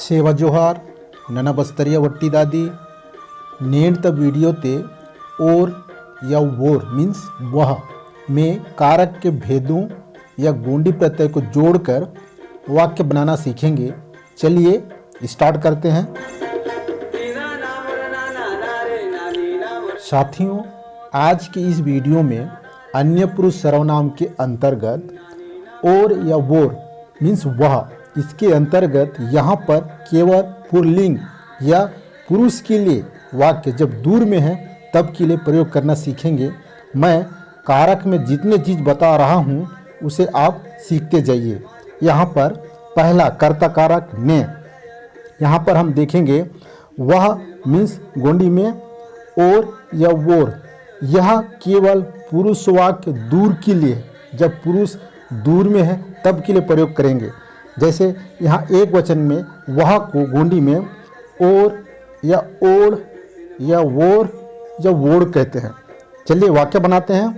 सेवा जोहार नना बस्तरिया वट्टी दादी नेट द वीडियो ते और या वोर मीन्स वह में कारक के भेदों या गोंडी प्रत्यय को जोड़कर वाक्य बनाना सीखेंगे। चलिए स्टार्ट करते हैं। साथियों, आज की इस वीडियो में अन्य पुरुष सर्वनाम के अंतर्गत और या वोर मीन्स वह, इसके अंतर्गत यहाँ पर केवल पुल्लिंग या पुरुष के लिए वाक्य जब दूर में है तब के लिए प्रयोग करना सीखेंगे। मैं कारक में जितने चीज़ बता रहा हूँ उसे आप सीखते जाइए। यहाँ पर पहला कर्ता कारक ने, यहाँ पर हम देखेंगे वह मीन्स गोंडी में और या वोर, यह केवल पुरुष वाक्य दूर के लिए, जब पुरुष दूर में है तब के लिए प्रयोग करेंगे। जैसे यहाँ एक वचन में वह को गोंडी में और या ओढ़ या वोर या वोड़ कहते हैं। चलिए वाक्य बनाते हैं।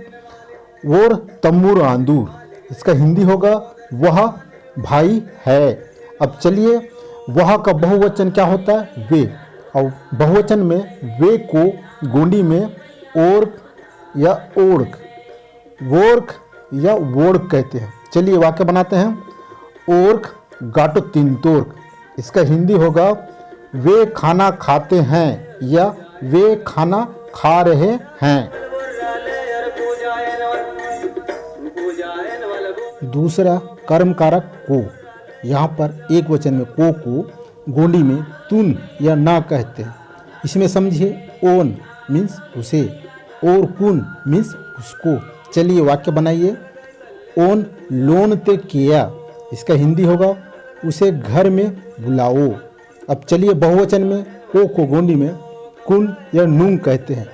वोर तंबूर आंदूर, इसका हिंदी होगा वह भाई है। अब चलिए वह का बहुवचन क्या होता है? वे। और बहुवचन में वे को गोंडी में ओर या ओढ़, वोर्क या वोड़ कहते हैं। चलिए वाक्य बनाते हैं। ओर्क गाटो तिनतोर्क, इसका हिंदी होगा वे खाना खाते हैं या वे खाना खा रहे हैं। दूसरा कर्म कारक को, यहाँ पर एक वचन में को गोंडी में तुन या ना कहते हैं। इसमें समझिए ओन मीन्स उसे और कुन मीन्स उसको। चलिए वाक्य बनाइए। ओन लोन ते किया, इसका हिंदी होगा उसे घर में बुलाओ। अब चलिए बहुवचन में को गोंडी में कुन या नूंग कहते हैं,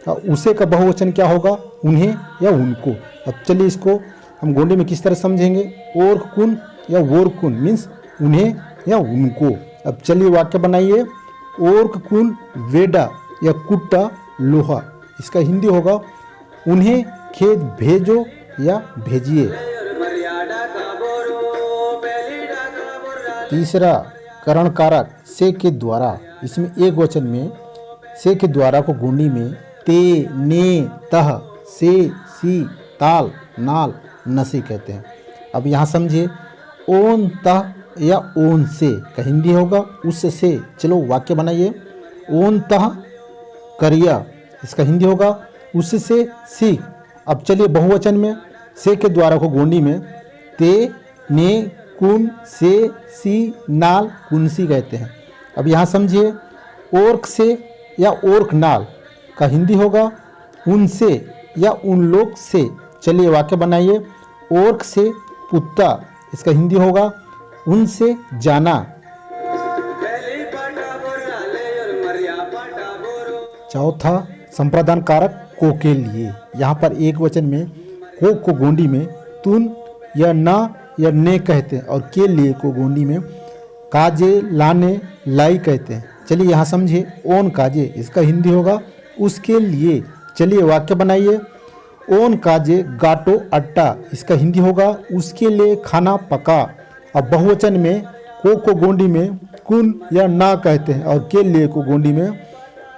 और उसे का बहुवचन क्या होगा? उन्हें या उनको। अब चलिए इसको हम गोंडी में किस तरह समझेंगे? और कुन या वोर कुन मीन्स उन्हें या उनको। अब चलिए वाक्य बनाइए। ओर्क कुन वेडा या कुट्टा लोहा, इसका हिंदी होगा उन्हें खेत भेजो या भेजिए। तीसरा करण कारक से के द्वारा, इसमें एक वचन में से के द्वारा को गोंडी में ते ने तह से सी ताल नाल नसी कहते हैं। अब यहाँ समझिए ओन तह या ओन से का हिंदी होगा उससे। चलो वाक्य बनाइए। ओन तह करिया, इसका हिंदी होगा उससे सीख। अब चलिए बहुवचन में से के द्वारा को गोंडी में ते ने कुन से सी नाल कुनसी कहते हैं। अब यहाँ समझिए ओर्क से या ओर्क नाल का हिंदी होगा उनसे या उन लोग से। चलिए वाक्य बनाइए। ओर्क से पुत्ता, इसका हिंदी होगा उनसे जाना। चौथा संप्रदान कारक को के लिए, यहाँ पर एक वचन में को गोंडी में तुन या ना या ने कहते हैं, और के लिए को गोंडी में काजे लाने लाई कहते हैं। चलिए यहाँ समझिए ओन काजे, इसका हिंदी होगा उसके लिए। चलिए वाक्य बनाइए। ओन काजे गाटो अट्टा, इसका हिंदी होगा उसके लिए खाना पका। अब बहुवचन में को गोंडी में कुन या ना कहते हैं, और के लिए को गोंडी में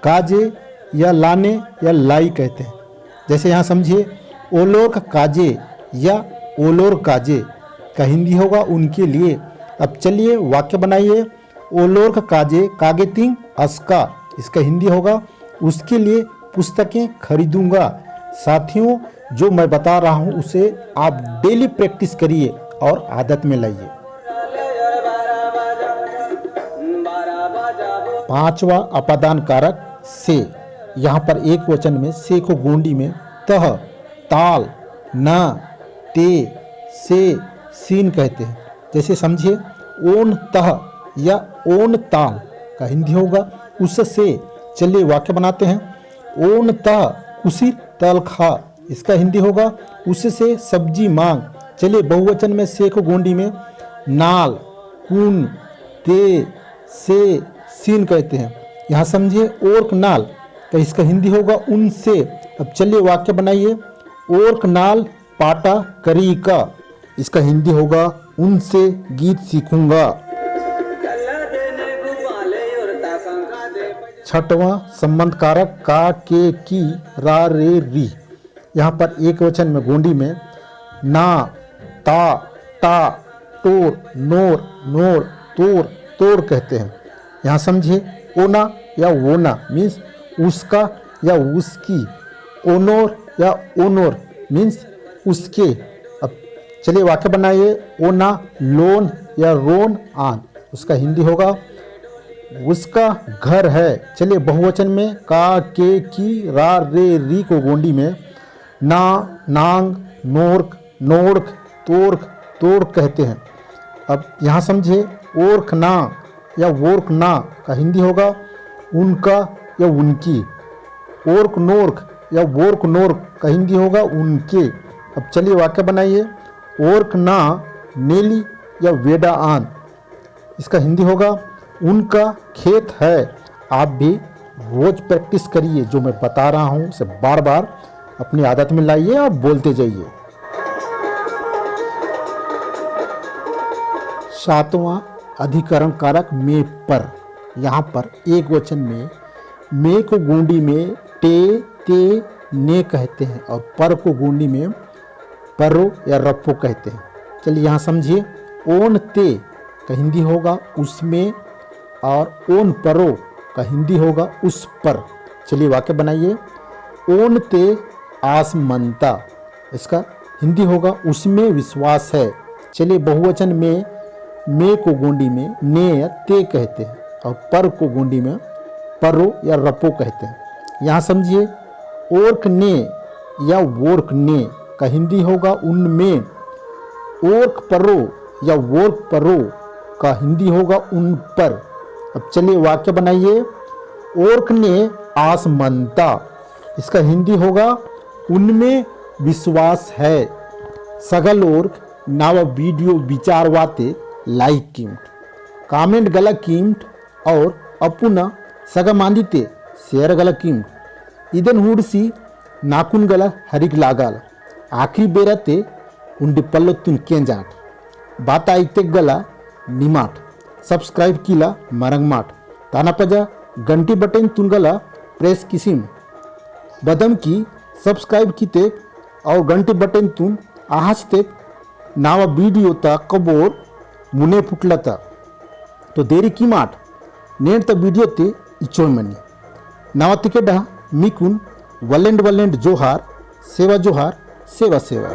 काजे या लाने या लाई कहते हैं। जैसे यहाँ समझिए ओलोर काजे या ओलोर काजे का हिंदी होगा उनके लिए। अब चलिए वाक्य बनाइए। ओलोर काजे कागेतिंग अस्का, इसका हिंदी होगा उसके लिए पुस्तकें खरीदूंगा। साथियों, जो मैं बता रहा हूँ उसे आप डेली प्रैक्टिस करिए और आदत में लाइए। पांचवा अपादान कारक से, यहाँ पर एक वचन में से को गोंडी में तह ताल न ते से सीन कहते हैं। जैसे समझिए ओन तह या ओन ताल का हिंदी होगा उससे। चलिए वाक्य बनाते हैं। ओन तह उसी तल खा, इसका हिंदी होगा उससे सब्जी मांग। चलिए बहुवचन में से को गोंडी में नाल कुन ते से सीन कहते हैं। यहाँ समझिए ओर्क नाल तो इसका हिंदी होगा उनसे। अब चलिए वाक्य बनाइए। ओर्क नाल पाटा करी का, इसका हिंदी होगा उनसे गीत सीखूंगा। छठवां संबंध कारक का, के, की, रा, रे, री। यहाँ पर एक वचन में गोंडी में ना, ता, टा, टोर, नोर, नोर, तोर, तोड़ कहते हैं। यहाँ समझिए ओना या वोना मीन्स उसका या उसकी, ओनोर या ओनोर मीन्स उसके। अब चलिए वाक्य बनाइए। ओना लोन या रोन आन, उसका हिंदी होगा उसका घर है। चलिए बहुवचन में का, के, की, रा, रे, री को गोंडी में ना, नांग, नोर्क, नोर्क, तोर्क, तोड़ कहते हैं। अब यहाँ समझिए ओर्क ना या वोर्क ना का हिंदी होगा उनका या उनकी। ओर्क नोर्क या वोर्क नोर्क का हिंदी होगा उनके। अब चलिए वाक्य बनाइए। ओर्क ना नेली या वेडा आन, इसका हिंदी होगा उनका खेत है। आप भी रोज प्रैक्टिस करिए, जो मैं बता रहा हूँ उसे बार बार अपनी आदत में लाइए और बोलते जाइए। सातवां अधिकरण कारक में पर। यहाँ पर एक वचन में को गोंडी में टे, ते, ने कहते हैं और पर को गोंडी में परो या रप्पो कहते हैं। चलिए यहाँ समझिए। ओन ते का हिंदी होगा उसमें और ओन परो का हिंदी होगा उस पर। चलिए वाक्य बनाइए। ओन ते आसमंता, इसका हिंदी होगा उसमें विश्वास है। चलिए बहुवचन में को गोंडी में ने या ते कहते हैं और पर को गोंडी में परो या रपो कहते हैं। यहाँ समझिए ओर्क ने या वोर्क ने का हिंदी होगा उनमें। ओर्क परो या वोर्क परो का हिंदी होगा उन पर। अब चलिए वाक्य बनाइए। ओर्क ने आसमंता, इसका हिंदी होगा उनमें विश्वास है। सगल ओर्क नाव वीडियो विचार वाते लाइक कीमट, कामेंट गला कीमट और अपुना सग मांदिते शेयर गला कीमट। इदन हुडसी नाकुन गला हरिक लागाल आखिरी बेरते उंडी पल्लొత్తుन केंजाट बाता ऐकते गला निमाट सब्सक्राइब किला मरंगमाट तानापजा घंटी बटन तुनगला प्रेस किसिम बदम की सब्सक्राइब किते और घंटी बटन तुन आहजते नावा वीडियो ता कबोर मुने फुटलता तो देरी की माट नेट ता वीडियो ते इचोय मनी नावा तिकेडा मिकुन वलेंड जोहार सेवा सेवा।